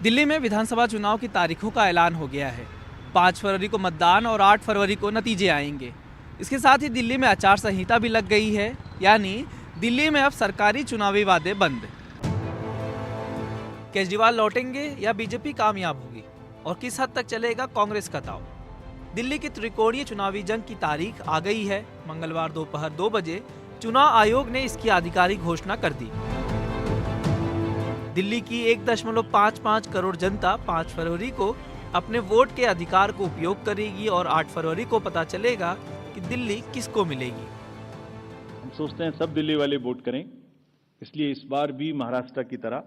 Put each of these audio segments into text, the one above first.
दिल्ली में विधानसभा चुनाव की तारीखों का ऐलान हो गया है। 5 फरवरी को मतदान और 8 फरवरी को नतीजे आएंगे। इसके साथ ही दिल्ली में आचार संहिता भी लग गई है, यानी दिल्ली में अब सरकारी चुनावी वादे बंद। केजरीवाल लौटेंगे या बीजेपी कामयाब होगी और किस हद तक चलेगा कांग्रेस का दांव। दिल्ली की त्रिकोणीय चुनावी जंग की तारीख आ गई है। मंगलवार दोपहर 2 बजे चुनाव आयोग ने इसकी आधिकारिक घोषणा कर दी। दिल्ली की 1.55 करोड़ जनता 5 फरवरी को अपने वोट के अधिकार को उपयोग करेगी और 8 फरवरी को पता चलेगा कि दिल्ली किसको मिलेगी। हम सोचते हैं सब दिल्ली वाले वोट करें, इसलिए इस बार भी महाराष्ट्र की तरह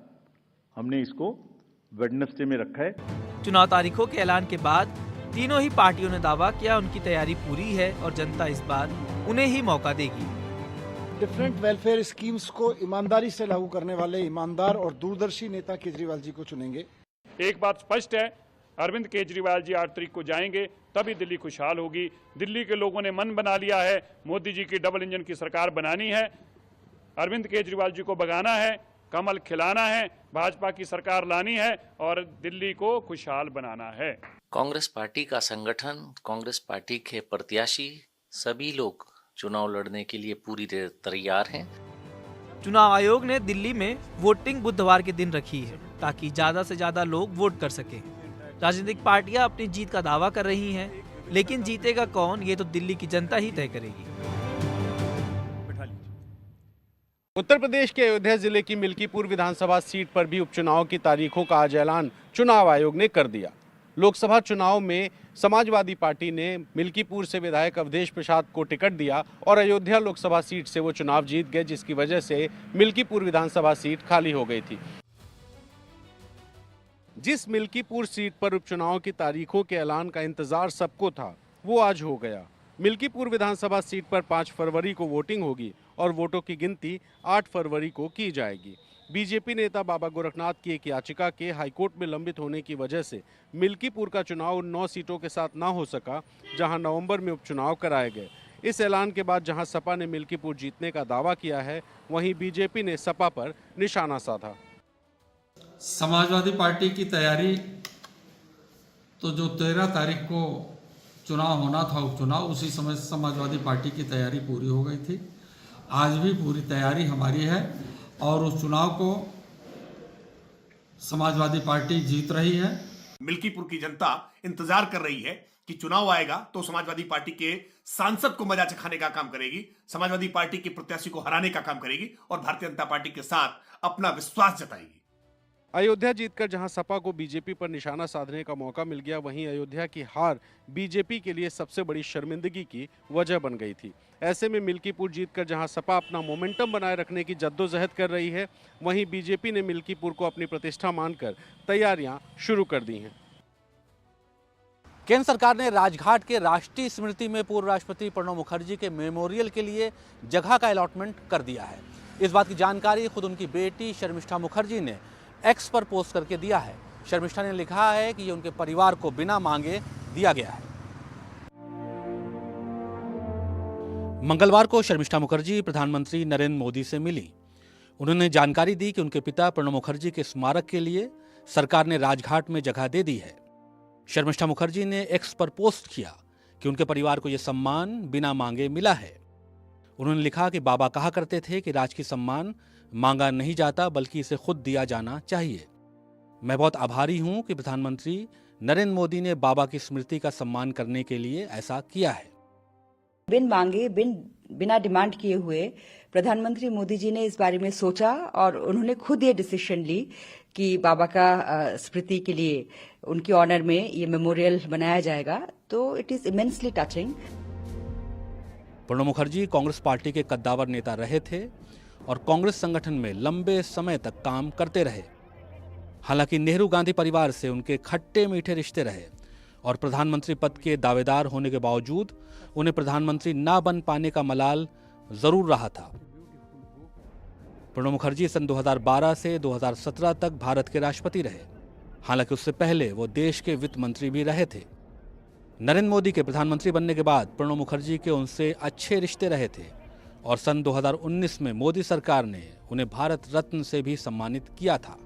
हमने इसको वेडनेसडे में रखा है। चुनाव तारीखों के ऐलान के बाद तीनों ही पार्टियों ने दावा किया उनकी तैयारी पूरी है और जनता इस बार उन्हें ही मौका देगी। डिफरेंट वेलफेयर स्कीम्स को ईमानदारी से लागू करने वाले ईमानदार और दूरदर्शी नेता केजरीवाल जी को चुनेंगे। एक बात स्पष्ट है, अरविंद केजरीवाल जी 8 तारीख को जाएंगे, तभी दिल्ली खुशहाल होगी। दिल्ली के लोगों ने मन बना लिया है, मोदी जी की डबल इंजन की सरकार बनानी है, अरविंद केजरीवाल जी को भगाना है, कमल खिलाना है, भाजपा की सरकार लानी है और दिल्ली को खुशहाल बनाना है। कांग्रेस पार्टी का संगठन, कांग्रेस पार्टी के प्रत्याशी सभी लोग चुनाव लड़ने के लिए पूरी तरह तैयार हैं। चुनाव आयोग ने दिल्ली में वोटिंग बुधवार के दिन रखी है ताकि ज्यादा से ज्यादा लोग वोट कर सकें। राजनीतिक पार्टियां अपनी जीत का दावा कर रही हैं, लेकिन जीतेगा कौन ये तो दिल्ली की जनता ही तय करेगी। उत्तर प्रदेश के अयोध्या जिले की मिल्कीपुर विधानसभा सीट पर भी उपचुनाव की तारीखों का आज ऐलान चुनाव आयोग ने कर दिया। लोकसभा चुनाव में समाजवादी पार्टी ने मिल्कीपुर से विधायक अवधेश प्रसाद को टिकट दिया और अयोध्या लोकसभा सीट से वो चुनाव जीत गए, जिसकी वजह से मिल्कीपुर विधानसभा सीट खाली हो गई थी। जिस मिल्कीपुर सीट पर उपचुनाव की तारीखों के ऐलान का इंतजार सबको था, वो आज हो गया। मिल्कीपुर विधानसभा सीट पर 5 फरवरी को वोटिंग होगी और वोटों की गिनती 8 फरवरी को की जाएगी। बीजेपी नेता बाबा गोरखनाथ की एक याचिका के हाईकोर्ट में लंबित होने की वजह से मिल्कीपुर का चुनाव 9 सीटों के साथ ना हो सका, जहां नवंबर में उपचुनाव कराए गए। इस ऐलान के बाद जहां सपा ने मिल्कीपुर जीतने का दावा किया है, वहीं बीजेपी ने सपा पर निशाना साधा। समाजवादी पार्टी की तैयारी तो जो 13 तारीख को चुनाव होना था उपचुनाव, उसी समय समाजवादी पार्टी की तैयारी पूरी हो गई थी। आज भी पूरी तैयारी हमारी है और उस चुनाव को समाजवादी पार्टी जीत रही है। मिल्कीपुर की जनता इंतजार कर रही है कि चुनाव आएगा तो समाजवादी पार्टी के सांसद को मजा चखाने का काम करेगी, समाजवादी पार्टी के प्रत्याशी को हराने का काम करेगी और भारतीय जनता पार्टी के साथ अपना विश्वास जताएगी। अयोध्या जीतकर जहां सपा को बीजेपी पर निशाना साधने का मौका मिल गया, वहीं अयोध्या की हार बीजेपी के लिए सबसे बड़ी शर्मिंदगी की वजह बन गई थी। ऐसे में मिल्कीपुर जीतकर जहां सपा अपना मोमेंटम बनाए रखने की जद्दोजहद कर रही है, वहीं बीजेपी ने मिल्कीपुर को अपनी प्रतिष्ठा मानकर तैयारियां शुरू कर दी हैं। केंद्र सरकार ने राजघाट के राष्ट्रीय स्मृति में पूर्व राष्ट्रपति प्रणब मुखर्जी के मेमोरियल के लिए जगह का अलॉटमेंट कर दिया है। इस बात की जानकारी खुद उनकी बेटी शर्मिष्ठा मुखर्जी ने एक्स पर पोस्ट करके दिया है। शर्मिष्ठा ने लिखा है कि ये उनके परिवार को बिना मांगे दिया गया है। मंगलवार को शर्मिष्ठा मुखर्जी प्रधानमंत्री नरेंद्र मोदी से मिली। उन्होंने जानकारी दी कि उनके पिता प्रणब मुखर्जी के स्मारक के लिए सरकार ने राजघाट में जगह दे दी है। शर्मिष्ठा मुखर्जी ने एक्स पर पोस्ट किया कि उनके परिवार को यह सम्मान बिना मांगे मिला है। उन्होंने लिखा कि बाबा कहा करते थे कि राजकीय सम्मान मांगा नहीं जाता बल्कि इसे खुद दिया जाना चाहिए। मैं बहुत आभारी हूं कि प्रधानमंत्री नरेंद्र मोदी ने बाबा की स्मृति का सम्मान करने के लिए ऐसा किया है। बिन मांगे, बिना डिमांड किए हुए प्रधानमंत्री मोदी जी ने इस बारे में सोचा और उन्होंने खुद ये डिसीजन ली कि बाबा का स्मृति के लिए उनकी ऑनर में ये मेमोरियल बनाया जाएगा। तो it is immensely touching. Pranab Mukherjee Congress party के कद्दावर नेता रहे थे और कांग्रेस संगठन में लंबे समय तक काम करते रहे। हालांकि नेहरू गांधी परिवार से उनके खट्टे मीठे रिश्ते रहे और प्रधानमंत्री पद के दावेदार होने के बावजूद उन्हें प्रधानमंत्री ना बन पाने का मलाल जरूर रहा था। प्रणब मुखर्जी सन 2012 से 2017 तक भारत के राष्ट्रपति रहे। हालांकि उससे पहले वो देश के वित्त मंत्री भी रहे थे। नरेंद्र मोदी के प्रधानमंत्री बनने के बाद प्रणब मुखर्जी के उनसे अच्छे रिश्ते रहे थे और सन 2019 में मोदी सरकार ने उन्हें भारत रत्न से भी सम्मानित किया था।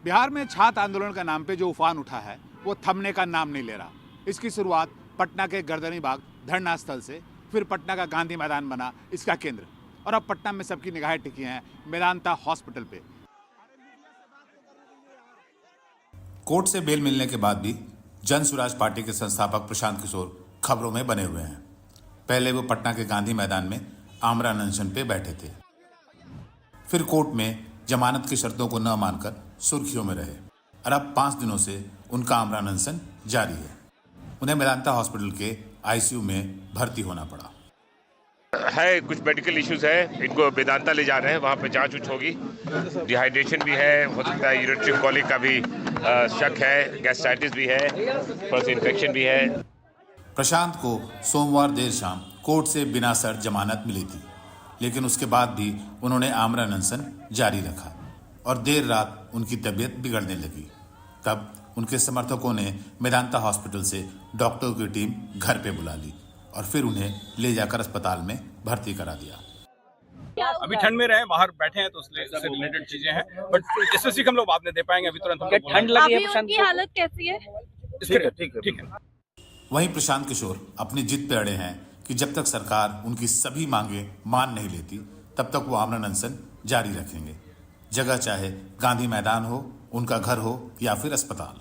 बिहार में छात्र आंदोलन का नाम पे जो उफान उठा है वो थमने का नाम नहीं ले रहा। इसकी शुरुआत पटना के गर्दनी बाग धरना स्थल से, फिर पटना का गांधी मैदान बना इसका केंद्र, और अब पटना में सबकी निगाहें टिकी हैं मेदांता हॉस्पिटल पे। कोर्ट से बेल मिलने के बाद भी जन स्वराज पार्टी के संस्थापक प्रशांत किशोर खबरों में बने हुए हैं। पहले वो पटना के गांधी मैदान में आमरण अनशन पे बैठे थे, फिर कोर्ट में जमानत की शर्तों को न मानकर सुर्खियों में रहे, और अब 5 दिनों से उनका आमरण अनशन जारी है। उन्हें मेदांता हॉस्पिटल के आईसीयू में भर्ती होना पड़ा है। कुछ मेडिकल इश्यूज है, इनको वेदांता ले जा रहे हैं, वहाँ पे जांच उच होगी। डिहाइड्रेशन भी है, हो सकता है यूरिनरी कॉलिक का भी शक है, गैस्ट्राइटिस भी है, थोड़ा सा इन्फेक्शन भी है। प्रशांत को सोमवार देर शाम कोर्ट से बिना शर्त जमानत मिली थी, लेकिन उसके बाद भी उन्होंने आमरण अनशन जारी रखा और देर रात उनकी तबीयत बिगड़ने लगी। तब उनके समर्थकों ने मेदांता हॉस्पिटल से डॉक्टरों की टीम घर पे बुला ली और फिर उन्हें ले जाकर अस्पताल में भर्ती करा दिया। अभी ठंड में रहे, बाहर बैठे हैं तो उससे रिलेटेड चीजें हैं, बट स्पेसिफिक हम लोग बाद में दे पाएंगे। अभी तुरंत ठंड लगी है। प्रशांत की हालत कैसी है? ठीक है। वहीं प्रशांत किशोर अपनी जिद पे अड़े हैं कि जब तक सरकार उनकी सभी मांगे मान नहीं लेती तब तक वो आमरण अनशन जारी रखेंगे, जगह चाहे गांधी मैदान हो, उनका घर हो या फिर अस्पताल।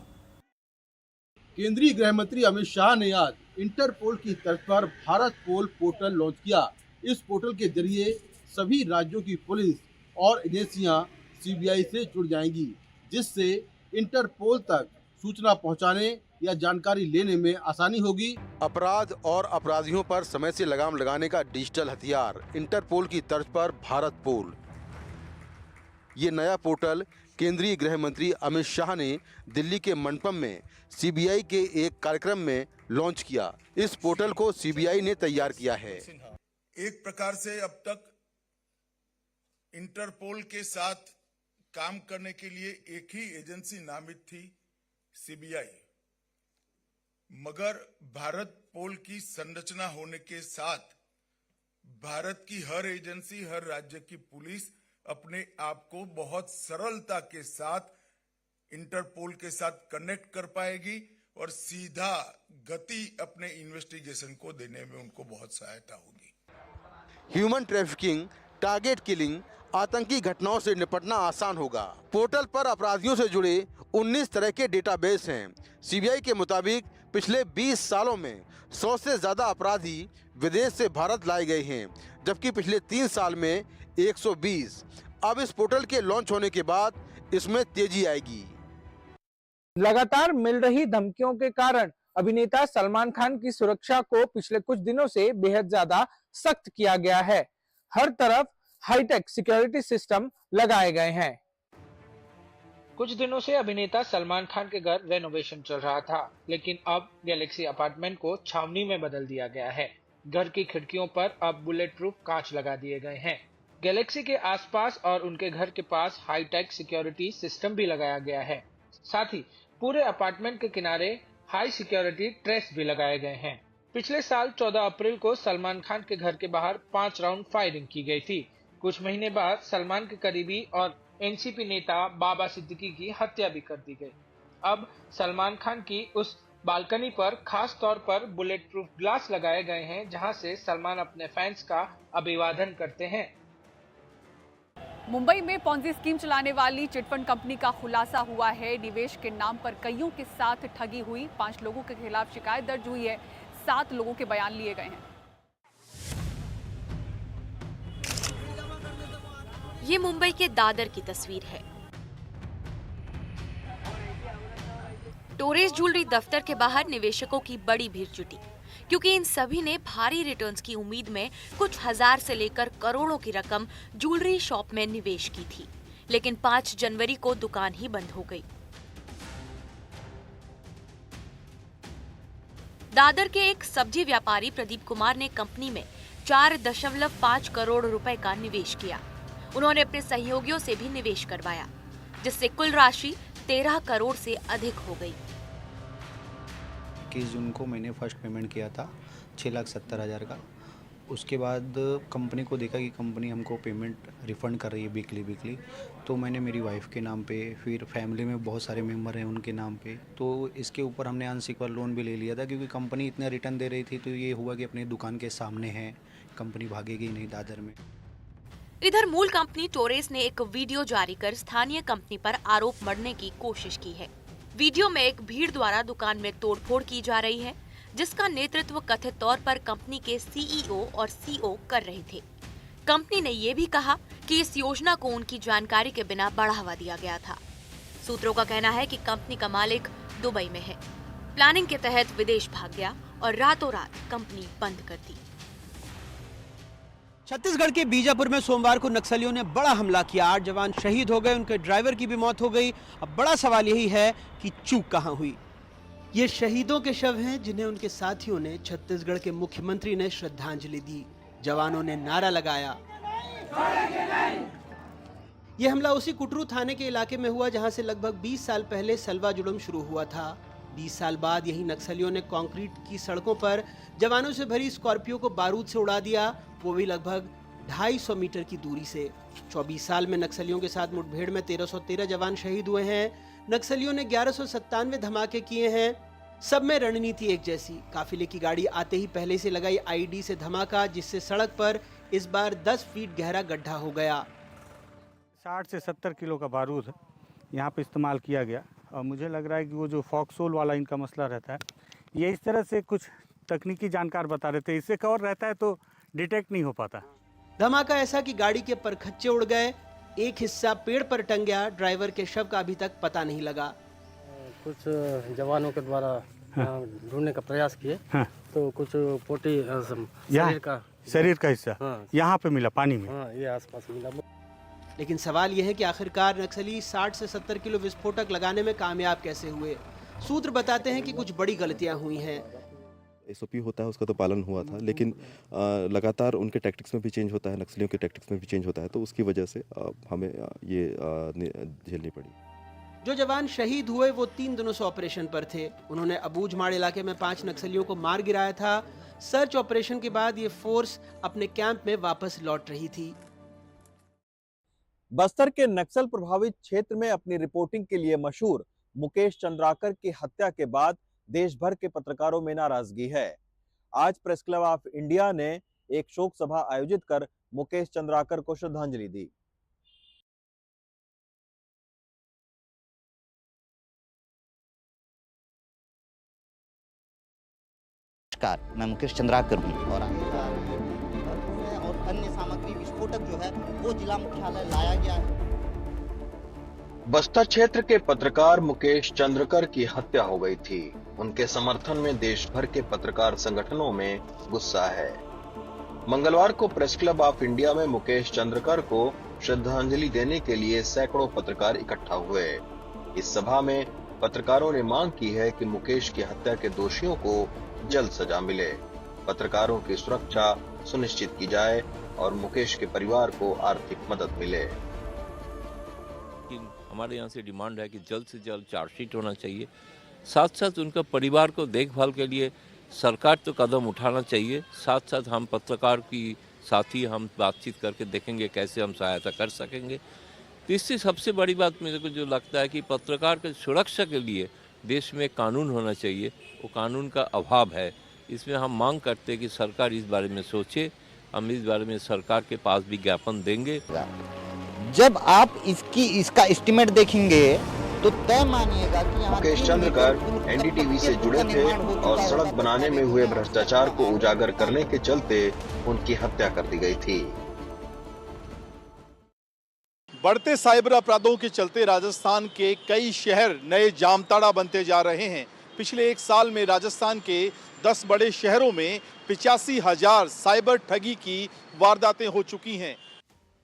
केंद्रीय गृह मंत्री अमित शाह ने आज इंटरपोल की तर्ज पर भारत पोल पोर्टल लॉन्च किया। इस पोर्टल के जरिए सभी राज्यों की पुलिस और एजेंसियां सीबीआई से जुड़ जाएंगी, जिससे इंटरपोल तक सूचना पहुंचाने या जानकारी लेने में आसानी होगी। अपराध और अपराधियों पर समय से लगाम लगाने का डिजिटल हथियार इंटरपोल की तर्ज पर भारत पोल। ये नया पोर्टल केंद्रीय गृह मंत्री अमित शाह ने दिल्ली के मंडपम में सीबीआई के एक कार्यक्रम में लॉन्च किया। इस पोर्टल को सीबीआई ने तैयार किया है। एक प्रकार से अब तक इंटरपोल के साथ काम करने के लिए एक ही एजेंसी नामित थी, सीबीआई, मगर भारत पोल की संरचना होने के साथ भारत की हर एजेंसी, हर राज्य की पुलिस अपने आप को बहुत सरलता के साथ इंटरपोल के साथ कनेक्ट कर पाएगी और सीधा गति अपने इन्वेस्टिगेशन को देने में उनको बहुत सहायता होगी। ह्यूमन ट्रैफिकिंग, टारगेट किलिंग, आतंकी घटनाओं से निपटना आसान होगा। पोर्टल पर अपराधियों से जुड़े 19 तरह के डेटाबेस हैं। सीबीआई के मुताबिक पिछले 20 सालों में 100 से ज्यादा अपराधी विदेश से भारत लाए गए हैं, जबकि पिछले 3 साल में 120। अब इस पोर्टल के लॉन्च होने के बाद इसमें तेजी आएगी। लगातार मिल रही धमकियों के कारण अभिनेता सलमान खान की सुरक्षा को पिछले कुछ दिनों से बेहद ज्यादा सख्त किया गया है। हर तरफ हाईटेक सिक्योरिटी सिस्टम लगाए गए हैं। कुछ दिनों से अभिनेता सलमान खान के घर रेनोवेशन चल रहा था, लेकिन अब गैलेक्सी अपार्टमेंट को छावनी में बदल दिया गया है। घर की खिड़कियों पर अब बुलेट प्रूफ कांच लगा दिए गए हैं। गैलेक्सी के आसपास और उनके घर के पास हाईटेक सिक्योरिटी सिस्टम भी लगाया गया है। साथ ही पूरे अपार्टमेंट के किनारे हाई सिक्योरिटी ट्रेस भी लगाए गए हैं। पिछले साल 14 अप्रैल को सलमान खान के घर के बाहर 5 राउंड फायरिंग की गई थी। कुछ महीने बाद सलमान के करीबी और एनसीपी नेता बाबा सिद्दीकी की हत्या भी कर दी गई। अब सलमान खान की उस बालकनी पर खास तौर पर बुलेट प्रूफ ग्लास लगाए गए हैं, जहां से सलमान अपने फैंस का अभिवादन करते हैं। मुंबई में पॉन्जी स्कीम चलाने वाली चिटफंड कंपनी का खुलासा हुआ है। निवेश के नाम पर कईयों के साथ ठगी हुई। 5 लोगों के खिलाफ शिकायत दर्ज हुई है। 7 लोगों के बयान लिए गए हैं। ये मुंबई के दादर की तस्वीर है। टोरेस ज्वेलरी दफ्तर के बाहर निवेशकों की बड़ी भीड़ जुटी, क्योंकि इन सभी ने भारी रिटर्न्स की उम्मीद में कुछ हजार से लेकर करोड़ों की रकम ज्वेलरी शॉप में निवेश की थी। लेकिन 5 जनवरी को दुकान ही बंद हो गई। दादर के एक सब्जी व्यापारी प्रदीप कुमार ने कंपनी में 4.5 करोड़ रुपए का निवेश किया। उन्होंने अपने सहयोगियों से भी निवेश करवाया, जिससे कुल राशि 13 करोड़ से अधिक हो गई। 21 जून को मैंने फर्स्ट पेमेंट किया था 6,70,000 का, उसके बाद कंपनी को देखा कि कंपनी हमको पेमेंट रिफ़ंड कर रही है वीकली, तो मैंने मेरी वाइफ के नाम पे, फिर फैमिली में बहुत सारे मेंबर हैं उनके नाम पे, तो इसके ऊपर हमने अनसिक्योर्ड लोन भी ले लिया था, क्योंकि कंपनी इतना रिटर्न दे रही थी, तो ये हुआ कि अपनी दुकान के सामने है, कंपनी भागेगी नहीं दादर में। इधर मूल कंपनी टोरेस ने एक वीडियो जारी कर स्थानीय कंपनी पर आरोप मढ़ने की कोशिश की है। वीडियो में एक भीड़ द्वारा दुकान में तोड़फोड़ की जा रही है, जिसका नेतृत्व कथित तौर पर कंपनी के सीईओ और सीओ कर रहे थे। कंपनी ने ये भी कहा कि इस योजना को उनकी जानकारी के बिना बढ़ावा दिया गया था। सूत्रों का कहना है कि कंपनी का मालिक दुबई में है, प्लानिंग के तहत विदेश भाग गया और रातों रात कंपनी बंद कर दी। छत्तीसगढ़ के बीजापुर में सोमवार को नक्सलियों ने बड़ा हमला किया। 8 जवान शहीद हो गए, उनके ड्राइवर की भी मौत हो गई। अब बड़ा सवाल यही है कि चूक कहां हुई। ये शहीदों के शव हैं जिन्हें उनके साथियों ने, छत्तीसगढ़ के मुख्यमंत्री ने श्रद्धांजलि दी। जवानों ने नारा लगाया। यह हमला उसी कुटरू थाने के इलाके में हुआ जहां से लगभग 20 साल पहले सलवा जुलम शुरू हुआ था। 20 साल बाद यही नक्सलियों ने कंक्रीट की सड़कों पर जवानों से भरी स्कॉर्पियो को बारूद से उड़ा दिया, वो भी लगभग 250 मीटर की दूरी से। 24 साल में नक्सलियों के साथ मुठभेड़ में 1313 जवान शहीद हुए हैं। नक्सलियों ने 1197 धमाके किए हैं। सब में रणनीति एक जैसी। काफिले की गाड़ी आते ही पहले से लगाई आईडी से धमाका, जिससे सड़क पर इस बार 10 फीट गहरा गड्ढा हो गया। 60 से 70 किलो का बारूद यहाँ पे इस्तेमाल किया गया और मुझे लग रहा है कि वो जो फॉक्सोल वाला इनका मसला रहता है, ये इस तरह से कुछ तकनीकी जानकार बता रहे थे, इससे कवर रहता है तो डिटेक्ट नहीं हो पाता। धमाका ऐसा कि गाड़ी के परखच्चे उड़ गए, एक हिस्सा पेड़ पर टंग गया। ड्राइवर के शव का अभी तक पता नहीं लगा। कुछ जवानों के द्वारा ढूंढने का प्रयास किए, तो कुछ पोटी शरीर का हिस्सा यहाँ पे मिला पानी में। ये आसपास मिला। लेकिन सवाल यह है कि आखिरकार नक्सली 60 से 70 किलो विस्फोटक लगाने में कामयाब कैसे हुए। सूत्र बताते हैं कि कुछ बड़ी गलतियां हुई हैं। एसओपी होता है उसका तो पालन हुआ था, लेकिन लगातार उनके टैक्टिक्स में भी चेंज होता है, नक्सलियों के टैक्टिक्स में भी चेंज होता है, तो उसकी वजह से हमें ये झेलनी पड़ी। जो जवान शहीद हुए वो 3 दिनों से ऑपरेशन पर थे। उन्होंने अबूझमाड़ इलाके में 5 नक्सलियों को मार गिराया था। सर्च ऑपरेशन के बाद ये फोर्स अपने कैंप में वापस लौट रही थी। बस्तर के नक्सल प्रभावित क्षेत्र में अपनी रिपोर्टिंग के लिए मशहूर मुकेश चंद्राकर की हत्या के बाद देश भर के पत्रकारों में नाराजगी है। आज प्रेस क्लब ऑफ इंडिया ने एक शोक सभा आयोजित कर मुकेश चंद्राकर को श्रद्धांजलि दी। नमस्कार, मैं मुकेश चंद्राकर हूँ और अन्य सामग्री विस्फोटक जो है वो जिला मुख्यालय लाया गया है। बस्तर क्षेत्र के पत्रकार मुकेश चंद्रकर की हत्या हो गई थी। उनके समर्थन में देश भर के पत्रकार संगठनों में गुस्सा है। मंगलवार को प्रेस क्लब ऑफ इंडिया में मुकेश चंद्रकर को श्रद्धांजलि देने के लिए सैकड़ों पत्रकार इकट्ठा हुए। इस सभा में पत्रकारों ने मांग की है कि मुकेश की हत्या के दोषियों को जल्द सजा मिले, पत्रकारों की सुरक्षा सुनिश्चित की जाए और मुकेश के परिवार को आर्थिक मदद मिले। हमारे यहाँ से डिमांड है कि जल्द से जल्द चार्जशीट होना चाहिए। साथ साथ उनका परिवार को देखभाल के लिए सरकार तो कदम उठाना चाहिए। साथ साथ हम पत्रकार की साथ ही हम बातचीत करके देखेंगे कैसे हम सहायता कर सकेंगे। तीसरी सबसे बड़ी बात मेरे को जो लगता है कि पत्रकार की सुरक्षा के लिए देश में कानून होना चाहिए, वो कानून का अभाव है। इसमें हम मांग करते हैं कि सरकार इस बारे में सोचे। हम इस बारे में सरकार के पास भी ज्ञापन देंगे। जब आप इसका एस्टिमेट देखेंगे तो तय मानिएगा कि मुकेश चंद्रकर एनडीटीवी से जुड़े थे और सड़क बनाने में हुए भ्रष्टाचार को उजागर करने के चलते उनकी हत्या कर दी गई थी। बढ़ते साइबर अपराधों के चलते राजस्थान के कई शहर नए जामताड़ा बनते जा रहे हैं। पिछले 1 साल में राजस्थान के 10 बड़े शहरों में 85,000 साइबर ठगी की वारदातें हो चुकी हैं।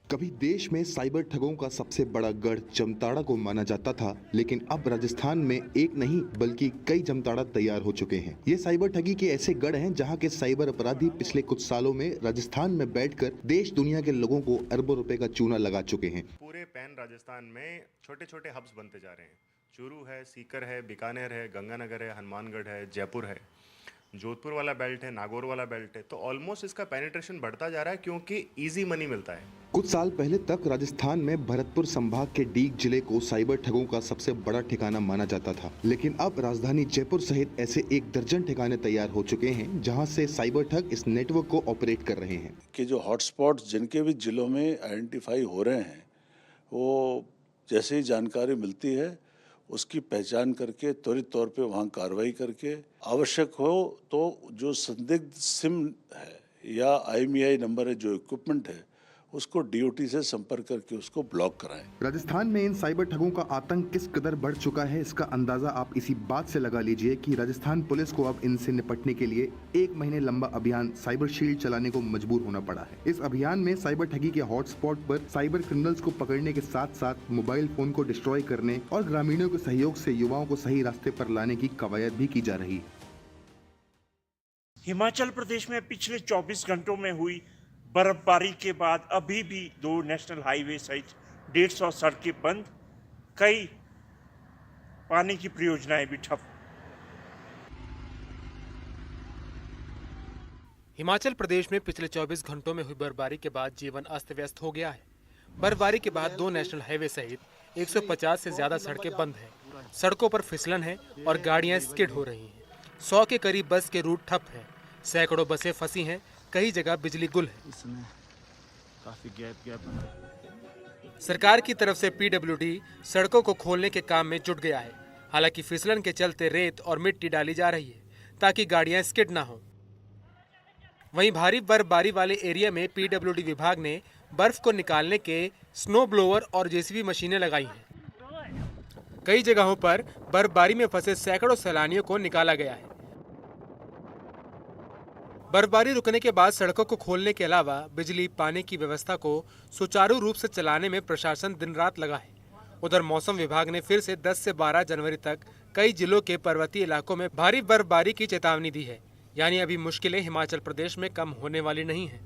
कभी देश में साइबर ठगों का सबसे बड़ा गढ़ जामताड़ा को माना जाता था, लेकिन अब राजस्थान में एक नहीं बल्कि कई जामताड़ा तैयार हो चुके हैं। ये साइबर ठगी के ऐसे गढ़ हैं जहां के साइबर अपराधी पिछले कुछ सालों में राजस्थान में बैठकर देश दुनिया के लोगों को अरबों रुपए का चूना लगा चुके हैं। पूरे पैन राजस्थान में छोटे छोटे हब्स बनते जा रहे हैं। चूरू है, सीकर है, बीकानेर है, गंगानगर है, हनुमानगढ़ है, जयपुर है। जोधपुर वाला बेल्ट है, नागौर वाला बेल्ट है, तो ऑलमोस्ट इसका पेनिट्रेशन बढ़ता जा रहा है क्योंकि इजी मनी मिलता है। कुछ साल पहले तक राजस्थान में भरतपुर संभाग के डीग जिले को साइबर ठगों का सबसे बड़ा ठिकाना माना जाता था, लेकिन अब राजधानी जयपुर सहित ऐसे 1 दर्जन ठिकाने तैयार हो चुके हैं जहां से साइबर ठग इस नेटवर्क को ऑपरेट कर रहे हैं। कि जो हॉटस्पॉट जिनके भी जिलों में आइडेंटिफाई हो रहे हैं, वो जैसे ही जानकारी मिलती है उसकी पहचान करके त्वरित तौर पे वहाँ कार्रवाई करके आवश्यक हो तो जो संदिग्ध सिम है या IMEI नंबर है, जो इक्विपमेंट है, उसको DOT से संपर्क करके उसको ब्लॉक कराएं। राजस्थान में इन साइबर ठगों का आतंक किस कदर बढ़ चुका है, इसका अंदाजा आप इसी बात से लगा लीजिए कि राजस्थान पुलिस को अब इनसे निपटने के लिए 1 महीने लंबा अभियान साइबर शील्ड चलाने को मजबूर होना पड़ा है। इस अभियान में साइबर ठगी के हॉटस्पॉट पर साइबर क्रिमिनल्स को पकड़ने के साथ साथ मोबाइल फोन को डिस्ट्रॉय करने और ग्रामीणों के सहयोग से युवाओं को सही रास्ते पर लाने की कवायद भी की जा रही है। हिमाचल प्रदेश में पिछले 24 घंटों में हुई बर्फबारी के बाद अभी भी 2 नेशनल हाईवे सहित 150 सड़कें बंद, कई पानी की परियोजनाएं भी ठप। हिमाचल प्रदेश में पिछले 24 घंटों में हुई बर्फबारी के बाद जीवन अस्त व्यस्त हो गया है। बर्फबारी के बाद 2 नेशनल हाईवे सहित 150 से ज्यादा सड़कें बंद हैं। सड़कों पर फिसलन है और गाड़ियां स्किड हो रही हैं। 100 के करीब बस के रूट ठप हैं। सैकड़ों बसें फंसी हैं, कई जगह बिजली गुल है। इसमें काफी गैप सरकार की तरफ से PWD सड़कों को खोलने के काम में जुट गया है। हालांकि फिसलन के चलते रेत और मिट्टी डाली जा रही है ताकि गाड़ियां स्किड ना हो। वहीं भारी बर्फबारी वाले एरिया में PWD विभाग ने बर्फ को निकालने के स्नो ब्लोअर और JCB मशीनें लगाई हैं। कई जगहों पर बर्फबारी में फंसे सैकड़ों सैलानियों को निकाला गया है। बर्फबारी रुकने के बाद सड़कों को खोलने के अलावा बिजली पानी की व्यवस्था को सुचारू रूप से चलाने में प्रशासन दिन रात लगा है। उधर मौसम विभाग ने फिर से 10 से 12 जनवरी तक कई जिलों के पर्वतीय इलाकों में भारी बर्फबारी की चेतावनी दी है। यानी अभी मुश्किलें हिमाचल प्रदेश में कम होने वाली नहीं हैं।